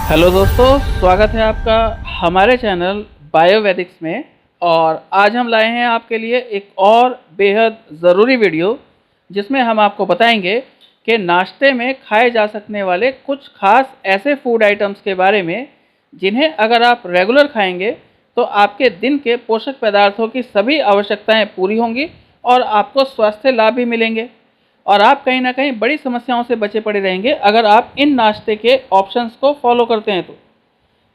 Hello दोस्तों, स्वागत है आपका हमारे चैनल बायोवैदिक्स में। और आज हम लाए हैं आपके लिए एक और बेहद ज़रूरी वीडियो, जिसमें हम आपको बताएंगे कि नाश्ते में खाए जा सकने वाले कुछ खास ऐसे फूड आइटम्स के बारे में, जिन्हें अगर आप रेगुलर खाएंगे तो आपके दिन के पोषक पदार्थों की सभी आवश्यकताएं पूरी होंगी और आपको स्वास्थ्य लाभ भी मिलेंगे। और आप कहीं ना कहीं बड़ी समस्याओं से बचे पड़े रहेंगे अगर आप इन नाश्ते के ऑप्शंस को फॉलो करते हैं।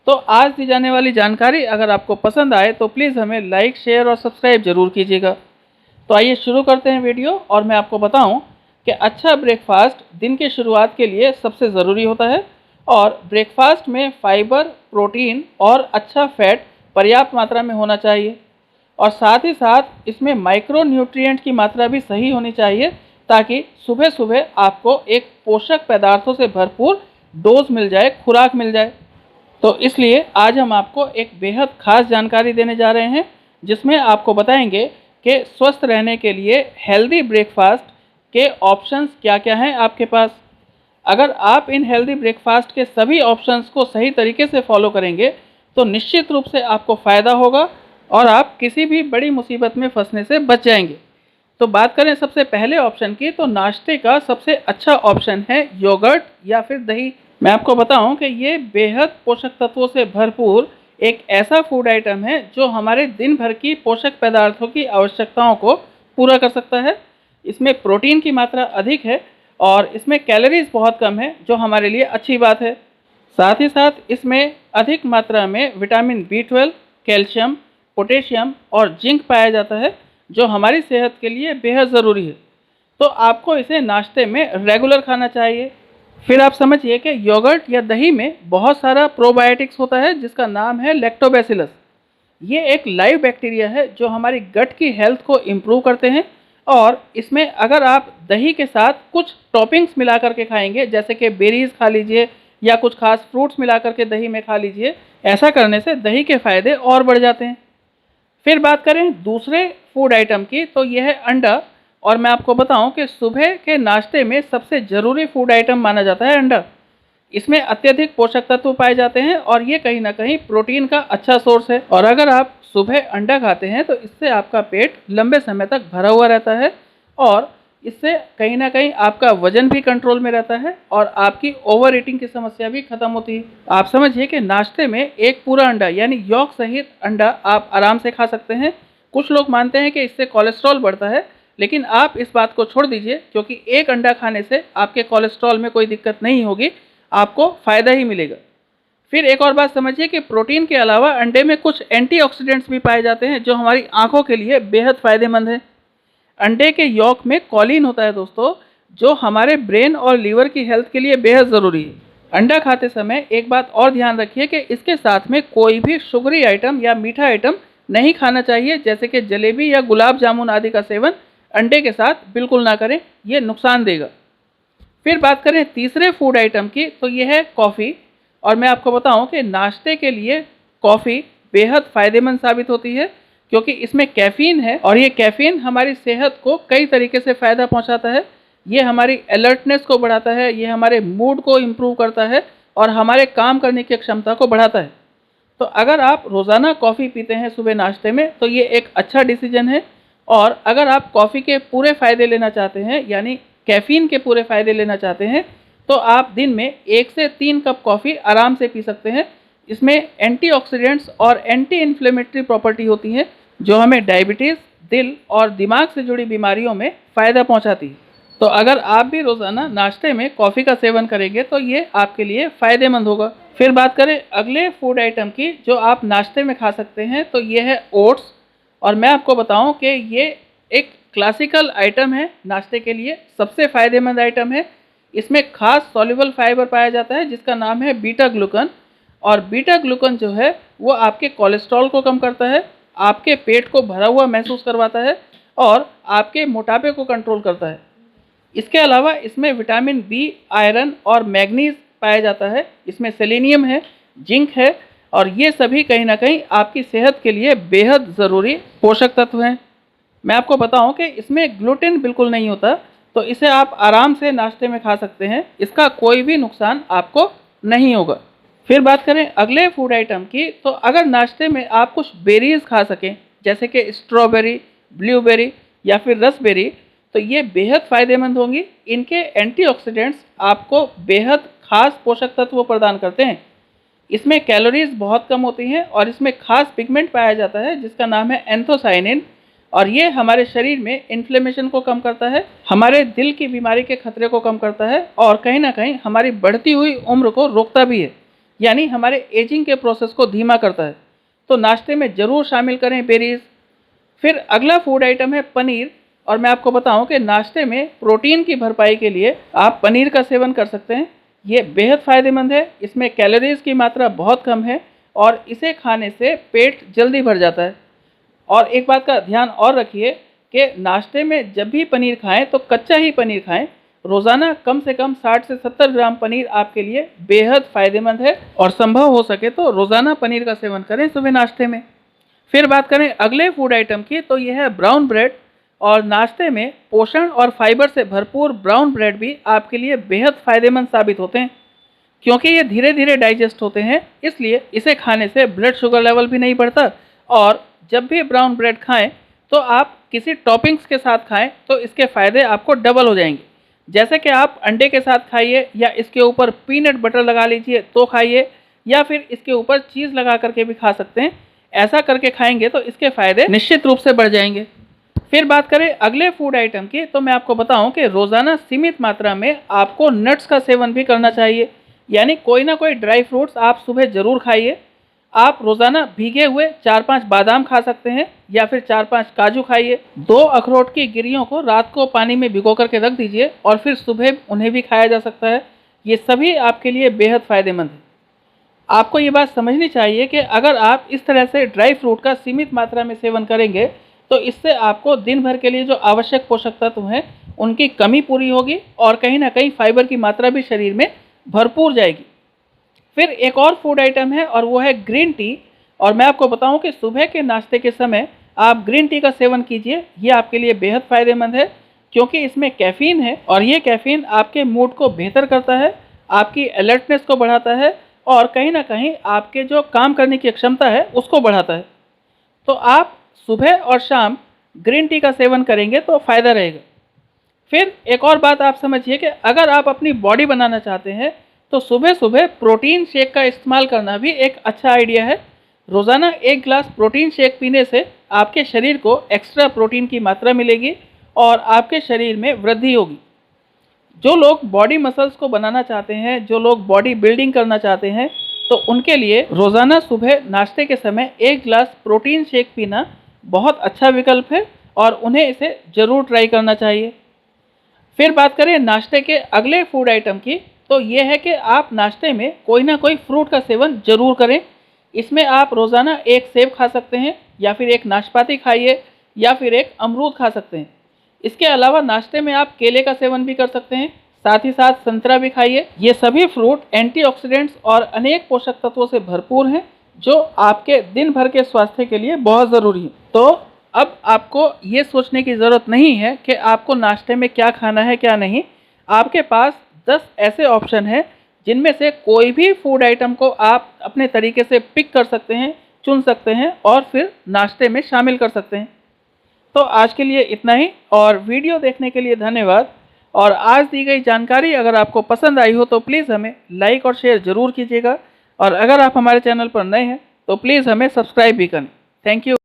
तो आज दी जाने वाली जानकारी अगर आपको पसंद आए तो प्लीज़ हमें लाइक, शेयर और सब्सक्राइब जरूर कीजिएगा। तो आइए शुरू करते हैं वीडियो। और मैं आपको बताऊं कि अच्छा ब्रेकफास्ट दिन की शुरुआत के लिए सबसे ज़रूरी होता है। और ब्रेकफास्ट में फाइबर, प्रोटीन और अच्छा फैट पर्याप्त मात्रा में होना चाहिए। और साथ ही साथ इसमें माइक्रो न्यूट्रिएंट की मात्रा भी सही होनी चाहिए, ताकि सुबह सुबह आपको एक पोषक पदार्थों से भरपूर डोज मिल जाए, खुराक मिल जाए। तो इसलिए आज हम आपको एक बेहद खास जानकारी देने जा रहे हैं, जिसमें आपको बताएंगे कि स्वस्थ रहने के लिए हेल्दी ब्रेकफास्ट के ऑप्शंस क्या क्या हैं आपके पास। अगर आप इन हेल्दी ब्रेकफास्ट के सभी ऑप्शंस को सही तरीके से फॉलो करेंगे तो निश्चित रूप से आपको फ़ायदा होगा और आप किसी भी बड़ी मुसीबत में फंसने से बच जाएंगे। तो बात करें सबसे पहले ऑप्शन की, तो नाश्ते का सबसे अच्छा ऑप्शन है योगर्ट या फिर दही। मैं आपको बताऊं कि ये बेहद पोषक तत्वों से भरपूर एक ऐसा फूड आइटम है जो हमारे दिन भर की पोषक पदार्थों की आवश्यकताओं को पूरा कर सकता है। इसमें प्रोटीन की मात्रा अधिक है और इसमें कैलोरीज बहुत कम है, जो हमारे लिए अच्छी बात है। साथ ही साथ इसमें अधिक मात्रा में विटामिन B12, कैल्शियम, पोटेशियम और जिंक पाया जाता है, जो हमारी सेहत के लिए बेहद ज़रूरी है। तो आपको इसे नाश्ते में रेगुलर खाना चाहिए। फिर आप समझिए कि योगर्ट या दही में बहुत सारा प्रोबायोटिक्स होता है, जिसका नाम है लैक्टोबैसिलस। ये एक लाइव बैक्टीरिया है जो हमारी गट की हेल्थ को इम्प्रूव करते हैं। और इसमें अगर आप दही के साथ कुछ टॉपिंग्स मिला करके खाएंगे, जैसे कि बेरीज खा लीजिए या कुछ खास फ्रूट्स मिला करके दही में खा लीजिए, ऐसा करने से दही के फ़ायदे और बढ़ जाते हैं। फिर बात करें दूसरे फूड आइटम की, तो यह है अंडा। और मैं आपको बताऊं कि सुबह के नाश्ते में सबसे ज़रूरी फूड आइटम माना जाता है अंडा। इसमें अत्यधिक पोषक तत्व पाए जाते हैं और ये कहीं ना कहीं प्रोटीन का अच्छा सोर्स है। और अगर आप सुबह अंडा खाते हैं तो इससे आपका पेट लंबे समय तक भरा हुआ रहता है और इससे कहीं ना कहीं आपका वजन भी कंट्रोल में रहता है और आपकी ओवर ईटिंग की समस्या भी खत्म होती है। आप समझिए कि नाश्ते में एक पूरा अंडा यानी यॉक सहित अंडा आप आराम से खा सकते हैं। कुछ लोग मानते हैं कि इससे कोलेस्ट्रॉल बढ़ता है, लेकिन आप इस बात को छोड़ दीजिए, क्योंकि एक अंडा खाने से आपके कोलेस्ट्रॉल में कोई दिक्कत नहीं होगी, आपको फ़ायदा ही मिलेगा। फिर एक और बात समझिए कि प्रोटीन के अलावा अंडे में कुछ एंटीऑक्सीडेंट्स भी पाए जाते हैं, जो हमारी आंखों के लिए बेहद फ़ायदेमंद है। अंडे के यॉक में कॉलिन होता है दोस्तों, जो हमारे ब्रेन और लीवर की हेल्थ के लिए बेहद ज़रूरी है। अंडा खाते समय एक बात और ध्यान रखिए कि इसके साथ में कोई भी शुगरी आइटम या मीठा आइटम नहीं खाना चाहिए, जैसे कि जलेबी या गुलाब जामुन आदि का सेवन अंडे के साथ बिल्कुल ना करें, ये नुकसान देगा। फिर बात करें तीसरे फूड आइटम की, तो ये है कॉफ़ी। और मैं आपको बताऊं कि नाश्ते के लिए कॉफ़ी बेहद फ़ायदेमंद साबित होती है, क्योंकि इसमें कैफ़ीन है और ये कैफ़ीन हमारी सेहत को कई तरीके से फ़ायदा पहुंचाता है। ये हमारी अलर्टनेस को बढ़ाता है, ये हमारे मूड को इम्प्रूव करता है और हमारे काम करने की क्षमता को बढ़ाता है। तो अगर आप रोज़ाना कॉफ़ी पीते हैं सुबह नाश्ते में तो ये एक अच्छा डिसीजन है। और अगर आप कॉफ़ी के पूरे फ़ायदे लेना चाहते हैं, यानी कैफ़ीन के पूरे फ़ायदे लेना चाहते हैं, तो आप दिन में 1 से 3 कप कॉफ़ी आराम से पी सकते हैं। इसमें एंटीऑक्सीडेंट्स और एंटी इन्फ्लेमेटरी प्रॉपर्टी होती हैं, जो हमें डायबिटीज़, दिल और दिमाग से जुड़ी बीमारियों में फ़ायदा पहुंचाती है। तो अगर आप भी रोज़ाना नाश्ते में कॉफ़ी का सेवन करेंगे तो ये आपके लिए फ़ायदेमंद होगा। फिर बात करें अगले फूड आइटम की, जो आप नाश्ते में खा सकते हैं, तो ये है ओट्स। और मैं आपको बताऊं कि ये एक क्लासिकल आइटम है, नाश्ते के लिए सबसे फ़ायदेमंद आइटम है। इसमें खास सॉल्युबल फाइबर पाया जाता है, जिसका नाम है बीटा ग्लूकन। और बीटा ग्लूकन जो है वो आपके कोलेस्ट्रॉल को कम करता है, आपके पेट को भरा हुआ महसूस करवाता है और आपके मोटापे को कंट्रोल करता है। इसके अलावा इसमें विटामिन B, आयरन और मैग्नीज पाया जाता है। इसमें सेलेनियम है, जिंक है और ये सभी कहीं ना कहीं आपकी सेहत के लिए बेहद ज़रूरी पोषक तत्व हैं। मैं आपको बताऊं कि इसमें ग्लूटेन बिल्कुल नहीं होता, तो इसे आप आराम से नाश्ते में खा सकते हैं। इसका कोई भी नुकसान आपको नहीं होगा। फिर बात करें अगले फूड आइटम की, तो अगर नाश्ते में आप कुछ बेरीज खा सकें, जैसे कि स्ट्रॉबेरी, ब्लूबेरी या फिर रसबेरी, तो ये बेहद फ़ायदेमंद होंगी। इनके एंटीऑक्सीडेंट्स आपको बेहद खास पोषक तत्व प्रदान करते हैं। इसमें कैलोरीज बहुत कम होती हैं और इसमें खास पिगमेंट पाया जाता है जिसका नाम है एंथोसाइनिन, और ये हमारे शरीर में इन्फ्लेमेशन को कम करता है, हमारे दिल की बीमारी के खतरे को कम करता है और कहीं ना कहीं हमारी बढ़ती हुई उम्र को रोकता भी है, यानी हमारे एजिंग के प्रोसेस को धीमा करता है। तो नाश्ते में ज़रूर शामिल करें बेरीज। फिर अगला फूड आइटम है पनीर, और मैं आपको बताऊं कि नाश्ते में प्रोटीन की भरपाई के लिए आप पनीर का सेवन कर सकते हैं। ये बेहद फ़ायदेमंद है, इसमें कैलोरीज की मात्रा बहुत कम है और इसे खाने से पेट जल्दी भर जाता है। और एक बात का ध्यान और रखिए कि नाश्ते में जब भी पनीर खाएं तो कच्चा ही पनीर खाएं। रोज़ाना कम से कम 60 से 70 ग्राम पनीर आपके लिए बेहद फ़ायदेमंद है और संभव हो सके तो रोज़ाना पनीर का सेवन करें सुबह नाश्ते में। फिर बात करें अगले फूड आइटम की, तो यह है ब्राउन ब्रेड, और नाश्ते में पोषण और फाइबर से भरपूर ब्राउन ब्रेड भी आपके लिए बेहद फ़ायदेमंद साबित होते हैं। क्योंकि ये धीरे धीरे डाइजेस्ट होते हैं, इसलिए इसे खाने से ब्लड शुगर लेवल भी नहीं बढ़ता। और जब भी ब्राउन ब्रेड खाएं तो आप किसी टॉपिंग्स के साथ खाएं तो इसके फ़ायदे आपको डबल हो जाएंगे। जैसे कि आप अंडे के साथ खाइए, या इसके ऊपर पीनट बटर लगा लीजिए तो खाइए, या फिर इसके ऊपर चीज़ लगा करके भी खा सकते हैं। ऐसा करके खाएंगे तो इसके फ़ायदे निश्चित रूप से बढ़ जाएंगे। फिर बात करें अगले फूड आइटम की, तो मैं आपको बताऊं कि रोज़ाना सीमित मात्रा में आपको नट्स का सेवन भी करना चाहिए, यानी कोई ना कोई ड्राई फ्रूट्स आप सुबह ज़रूर खाइए। आप रोज़ाना भीगे हुए 4-5 बादाम खा सकते हैं, या फिर 4-5 काजू खाइए। 2 अखरोट की गिरियों को रात को पानी में भिगो करके रख दीजिए और फिर सुबह उन्हें भी खाया जा सकता है। ये सभी आपके लिए बेहद फ़ायदेमंद है। आपको ये बात समझनी चाहिए कि अगर आप इस तरह से ड्राई फ्रूट का सीमित मात्रा में सेवन करेंगे तो इससे आपको दिन भर के लिए जो आवश्यक पोषक तत्व हैं उनकी कमी पूरी होगी और कहीं ना कहीं फाइबर की मात्रा भी शरीर में भरपूर जाएगी। फिर एक और फूड आइटम है और वो है ग्रीन टी, और मैं आपको बताऊं कि सुबह के नाश्ते के समय आप ग्रीन टी का सेवन कीजिए। ये आपके लिए बेहद फ़ायदेमंद है क्योंकि इसमें कैफ़ीन है और ये कैफ़ीन आपके मूड को बेहतर करता है, आपकी अलर्टनेस को बढ़ाता है और कहीं ना कहीं आपके जो काम करने की क्षमता है उसको बढ़ाता है। तो आप सुबह और शाम ग्रीन टी का सेवन करेंगे तो फ़ायदा रहेगा। फिर एक और बात आप समझिए कि अगर आप अपनी बॉडी बनाना चाहते हैं तो सुबह सुबह प्रोटीन शेक का इस्तेमाल करना भी एक अच्छा आइडिया है। रोज़ाना 1 गिलास प्रोटीन शेक पीने से आपके शरीर को एक्स्ट्रा प्रोटीन की मात्रा मिलेगी और आपके शरीर में वृद्धि होगी। जो लोग बॉडी मसल्स को बनाना चाहते हैं, जो लोग बॉडी बिल्डिंग करना चाहते हैं, तो उनके लिए रोज़ाना सुबह नाश्ते के समय 1 गिलास प्रोटीन शेक पीना बहुत अच्छा विकल्प है और उन्हें इसे ज़रूर ट्राई करना चाहिए। फिर बात करें नाश्ते के अगले फूड आइटम की, तो ये है कि आप नाश्ते में कोई ना कोई फ्रूट का सेवन ज़रूर करें। इसमें आप रोज़ाना 1 सेब खा सकते हैं, या फिर 1 नाशपाती खाइए, या फिर 1 अमरूद खा सकते हैं। इसके अलावा नाश्ते में आप केले का सेवन भी कर सकते हैं, साथ ही साथ संतरा भी खाइए। ये सभी फ्रूट एंटीऑक्सीडेंट्स और अनेक पोषक तत्वों से भरपूर हैं जो आपके दिन भर के स्वास्थ्य के लिए बहुत ज़रूरी है। तो अब आपको ये सोचने की ज़रूरत नहीं है कि आपको नाश्ते में क्या खाना है क्या नहीं। आपके पास 10 ऐसे ऑप्शन हैं जिनमें से कोई भी फूड आइटम को आप अपने तरीके से पिक कर सकते हैं, चुन सकते हैं और फिर नाश्ते में शामिल कर सकते हैं। तो आज के लिए इतना ही, और वीडियो देखने के लिए धन्यवाद। और आज दी गई जानकारी अगर आपको पसंद आई हो तो प्लीज़ हमें लाइक और शेयर ज़रूर कीजिएगा, और अगर आप हमारे चैनल पर नए हैं तो प्लीज़ हमें सब्सक्राइब भी करें। Thank you.